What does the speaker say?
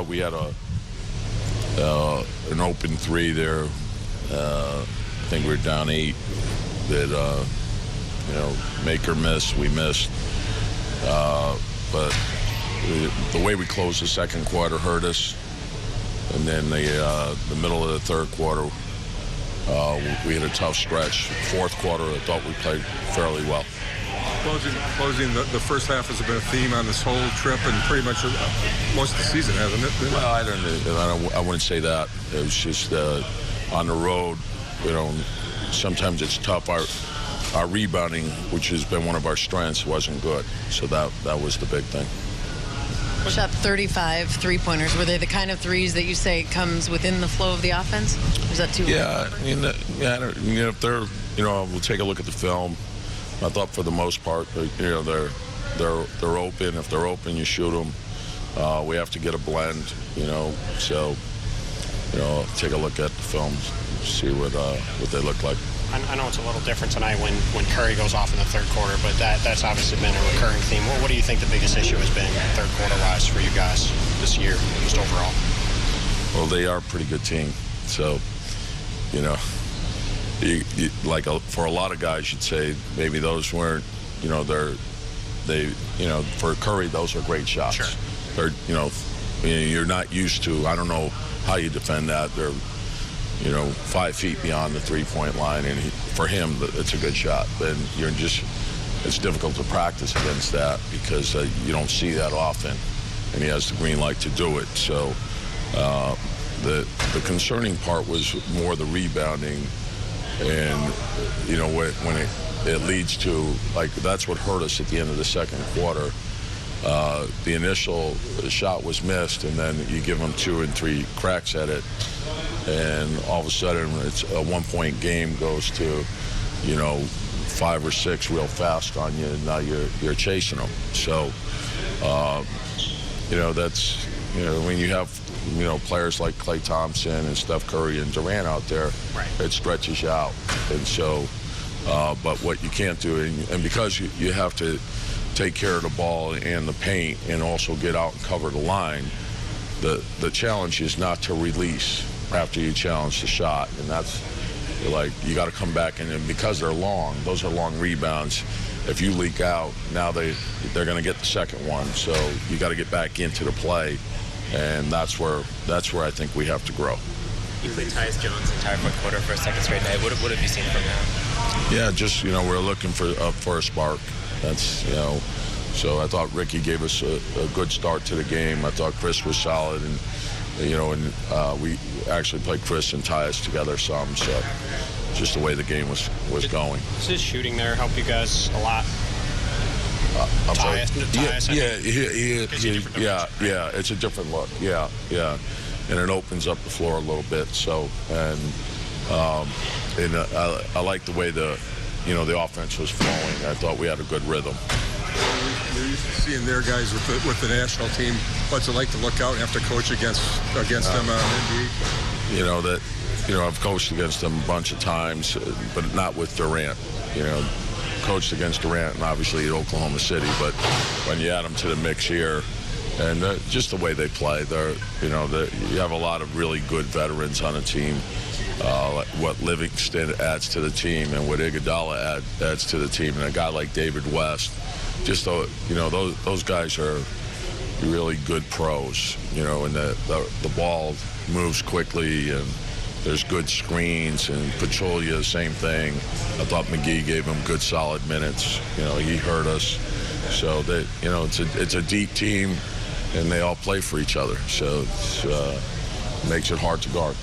thought we had an open three there. I think we were down 8 that, make or miss, we missed. But the way we closed the second quarter hurt us. And then the middle of the third quarter, we had a tough stretch. Fourth quarter, I thought we played fairly well. Closing the first half has been a theme on this whole trip and pretty much most of the season, hasn't it? Well, I wouldn't say that. It was just on the road, sometimes it's tough. Our rebounding, which has been one of our strengths, wasn't good. So that was the big thing. Shot 35 three-pointers. Were they the kind of threes that you say comes within the flow of the offense? Or is that too? Yeah, if they're, we'll take a look at the film. I thought for the most part, they're open. If they're open, you shoot them. We have to get a blend, So, take a look at the film, see what they look like. I know it's a little different tonight when Curry goes off in the third quarter, but that's obviously been a recurring theme. What do you think the biggest issue has been third quarter-wise for you guys this year, just overall? Well, they are a pretty good team, so, for a lot of guys, you'd say maybe those weren't, for Curry, those are great shots. Sure. They're, you're not used to, I don't know how you defend that. They're, 5 feet beyond the three-point line, and for him, it's a good shot. Then it's difficult to practice against that because you don't see that often, and he has the green light to do it. So the concerning part was more the rebounding, and when it leads to, that's what hurt us at the end of the second quarter. The initial shot was missed, and then you give them 2 and 3 cracks at it, and all of a sudden it's a 1-point game goes to 5 or 6 real fast on you, and now you're chasing them. So that's when you have players like Klay Thompson and Steph Curry and Durant out there, right, it stretches you out. And so but what you can't do, and because you have to take care of the ball and the paint and also get out and cover the line, the challenge is not to release after you challenge the shot, and that's you got to come back, and because they're long, those are long rebounds. If you leak out, now they're going to get the second one, so you got to get back into the play, and that's where I think we have to grow. You played Tyus Jones entire fourth quarter for a second straight night. What have you seen from him? Yeah, just we're looking for a spark. That's so I thought Ricky gave us a good start to the game. I thought Chris was solid, and we actually played Chris and Tyus together some. So just the way the game was going. Does his shooting there help you guys a lot? Tyus, it's a different look. Yeah, and it opens up the floor a little bit. So I like the way the offense was flowing. I thought we had a good rhythm. You're used to seeing their guys with the national team. What's it like to look out and have to coach against them on NBA? I've coached against them a bunch of times, but not with Durant. Coached against Durant and obviously at Oklahoma City, but when you add them to the mix here, and just the way they play, you have a lot of really good veterans on the team. What Livingston adds to the team and what Iguodala adds to the team, and a guy like David West, just those guys are really good pros. And the ball moves quickly, and there's good screens, and Pachulia, same thing. I thought McGee gave him good solid minutes. He hurt us. So it's a deep team, and they all play for each other. So it makes it hard to guard.